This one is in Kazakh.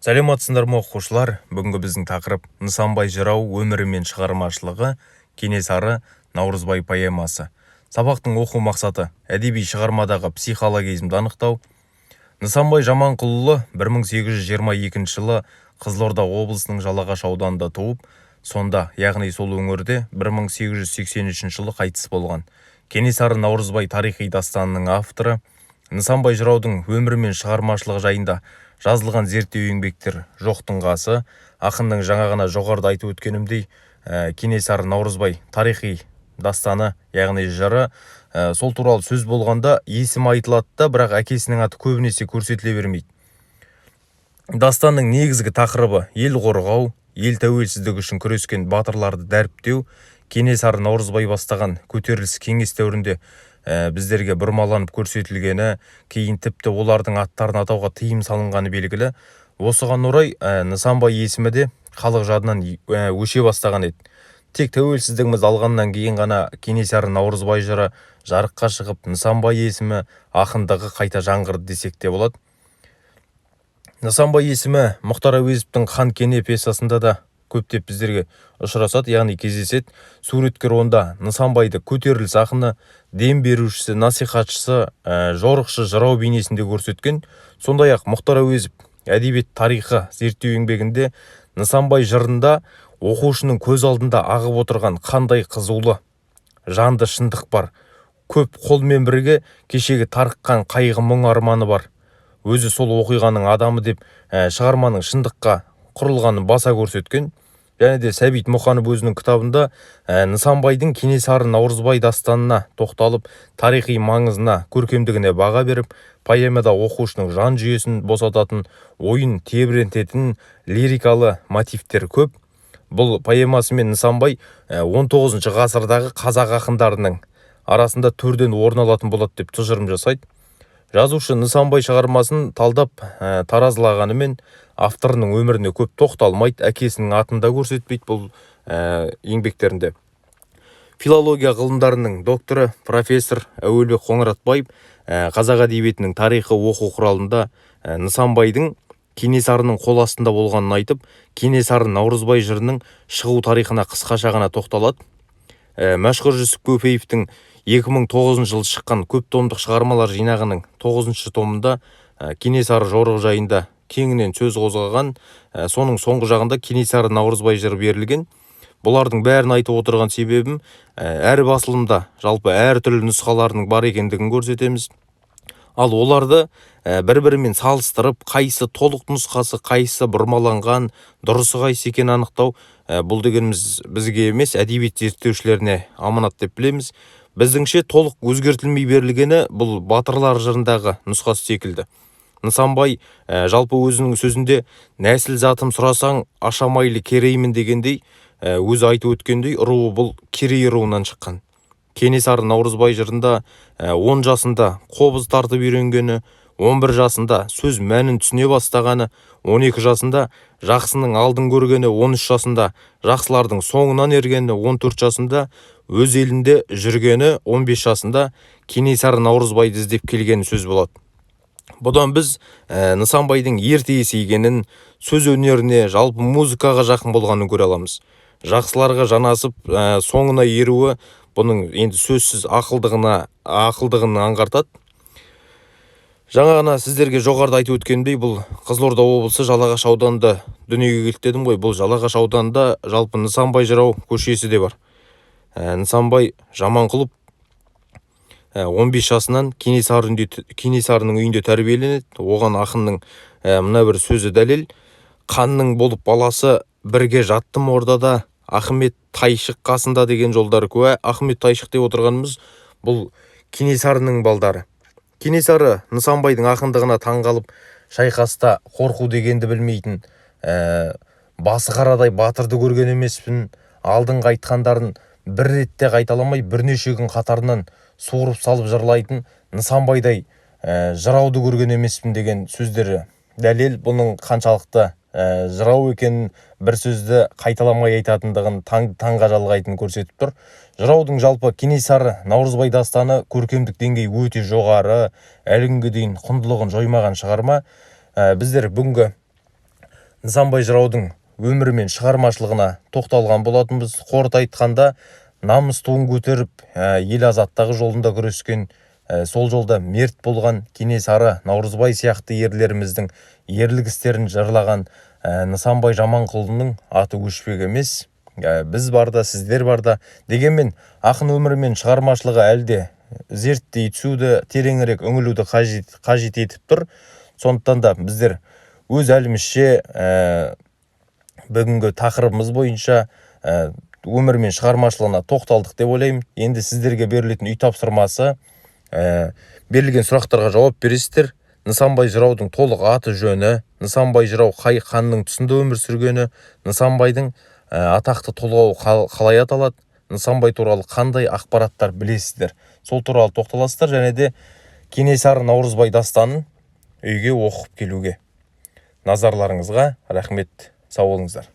Сәлеметсіңдер ме оқушылар? Бүгінгі біздің тақырып Нысанбай жырау өмірі мен шығармашылығы, Кенесары Наурызбай поэмасы. Сабақтың оқу мақсаты әдеби шығармадағы психологизмді анықтау. Нысанбай Жаманқұлұлы 1822 жылы Қызылорда облысының Жалағаш ауданында туып, сонда, яғни сол өңірде 1883 жылы қайтыс болған. Кенесары Наурызбай тарихи дастанының авторы. Нысанбай жыраудың өмірі мен шығармашылығы жайында жазылған зерттеу еңбектер жоқтың қасы. Ақынның жаңа ғана жоғарыда айтып өткенімдей, Кенесары Наурызбай тарихи дастаны, яғни жыры, сол туралы сөз болғанда есімі айтылады да, бірақ әкесінің аты көбінесе көрсетіле бермейді. Дастанның негізгі тақырыбы ел қорғау, ел тәуелсіздігі үшін күрескен батырларды дәріптеу. Кенесары Наурызбай бастаған көтеріліс кеңес дәуірінде біздерге бұрмаланып көрсетілгені, кейін тіпті олардың аттарын атауға тыйым салынғаны белгілі. Осыған орай Нысанбай есімі де халық жадынан өше бастаған еді. Тек тәуелсіздігіміз алғаннан кейін ғана Кенесары Наурызбай жыры жарыққа шығып, Нысанбай есімі ақындығы қайта жаңғырды десек те болады. Нысанбай есімі Мұхтар Әуезовтің Хан Кене пьесасында да көптеп біздерге ұшырасады, яғни кездеседі. Суреткер онда Нысанбайды көтеріліс ақыны, дем берушісі, насихатшысы, жорықшы жырау бейнесінде көрсеткен. Сондай-ақ Мұхтар Әуезов әдебиет тарихы зерттеу еңбегінде Нысанбай жырында оқушының көз алдында ағып отырған қандай қызулы, жанды шындық бар. Көп қолмен бірге кешегі тарыққан қайғы мұң арманы бар. Өзі сол оқиғаның адамы деп шығарманың шындыққа құрылғанын баса көрсеткен. Және де Сәбит Мұқанов өзінің кітабында Нысанбайдың Кенесары Наурызбай дастанына тоқталып, тарихи маңызына, көркемдігіне баға беріп, поэмада оқушының жан жүйесін босататын, ойын тебірентетін лирикалы мотивтер көп. Бұл поэмасымен Нысанбай 19 ғасырдағы қазақ ақындарының арасында төрден орын алатын болады деп тұжырым жасайды. Жазушы Нысанбай шығармасын талдап таразылағанымен авторының өміріне көп тоқталмайды, әкесінің атын да көрсетпейді бұл еңбектерінде. Филология ғылымдарының докторы профессор Әуелбек Қоңыратбаев қазақ әдебиетінің тарихы оқу құралында Нысанбайдың Кенесарының қол астында болғанын айтып, Кенесары Наурызбай жырының шығу тарихына қысқаша ғана тоқталады. Мәшһүр Жүсіп Көпеевтің 2009 жылы шыққан көп томдық шығармалар жинағының 9 томында Кенесары жорығы жайында кеңінен сөз қозғаған. Соның соңғы жағында Кенесары Наурызбай жыры берілген. Бұлардың бәрін айтып отырған себебім, әр басылымда жалпы әр түрлі нұсқаларының бар екендігін көрсетеміз. Ал оларды бір-бірімен салыстырып, қайсы толық нұсқасы, қайсы бұрмаланған, дұрысы қайсы екенін анықтау, бұл дегеніміз бізге емес, әдебиет зерттеушілеріне аманат деп білеміз. Біздіңше толық өзгертілмей берілгені бұл батырлар жырындағы нұсқасы секілді. Нысанбай жалпы өзінің сөзінде нәсіл затым сұрасаң ашамайлы кереймін дегендей, өзі айтып өткендей, руы бұл керей руынан шыққан. Кенесары Наурызбай жырында 10 жасында қобыз тартып үйренгені, 11 жасында сөз мәнін түсіне бастағаны, 12 жасында жақсының алдын көргені, 13 жасында жақсылардың соңынан ергені, 14 жасында өз елінде жүргені, 15 жасында Кенесары Наурызбайды іздеп келгені сөз болады. Бұдан біз Нысанбайдың ерте есейгенін, сөз өнеріне, жалпы музыкаға жақын болғанын көре аламыз. Жақсыларға жанасып, соңына еруі бұның енді сөзсіз ақылдығын аңғартады. Жаңа ғана сіздерге жоғарыда айтып өткендей, бұл Қызылорда облысы Жалағаш ауданында дүниеге келді дедім ғой. Бұл Жалағаш ауданында жалпы Нысанбай жырау көшесі де бар. Нысанбай Жаманқұлов 15 жасынан Кенесарының үйінде тәрбиеленеді. Оған ақынның мына бір сөзі дәлел: қанның болып баласы бірге жаттым ордада, Ахмет Тайшық қасында деген жолдары куә. Ахмет Тайшық деп отырғанымыз бұл Кенесарының балдары. Кенесары Нысанбайдың ақындығына таңғалып, шайқаста қорқу дегенді білмейтін, басы қарадай батырды көрген емеспін, алдыңғы айтқандарын бір ретте қайталамай бірнеше күн қатарынан суырып салып жырлайтын Нысанбайдай жырауды көрген емеспін деген сөздері дәлел. Бұның қаншалықты жырау екенін, бір сөзді қайталамай айтатындығын таңға жалғайтын көрсетіп тұр. Жыраудың жалпы Кенесары Наурызбай дастаны көркемдік деңгей өте жоғары, әлі күнге дейін құндылығын жоймаған шығарма. Біздер бүгінгі Нысанбай жыраудың өмірі мен шығармашылығына тоқталған болатынбыз. Қорыта айтқанда, намыс туын көтеріп, ел азаттығы жолында күрескен, сол жолда мерт болған Кенесары, Наурызбай сияқты ерлеріміздің ерлік істерін жырлаған Нысанбай Жаманқұлының аты өшпек емес. Біз барда, сіздер барда. Дегенмен, ақын өмірі мен шығармашылығы әлде зерттей түсуді, тереңірек үңілуді қажет етіп тұр. Сондықтан да біздер өз әлімізше бүгінгі тақырыбымыз бойынша өмір мен шығармашылығына тоқталдық деп ойлаймын. Енді сіздерге берілетін үй тапсырмасы, берілген сұрақтарға жауап бересіздер. Нысанбай жыраудың толық аты жөні, Нысанбай жырау қай ханның тұсында өмір сүргені, Нысанбайдың атақты толғауы қалай аталады, Нысанбай туралы қандай ақпараттар білесіздер, сол туралы тоқталасыздар. Және де Кенесары Наурызбай дастанын үйге оқып келуге. Назарларыңызға рахмет, сау болыңыздар.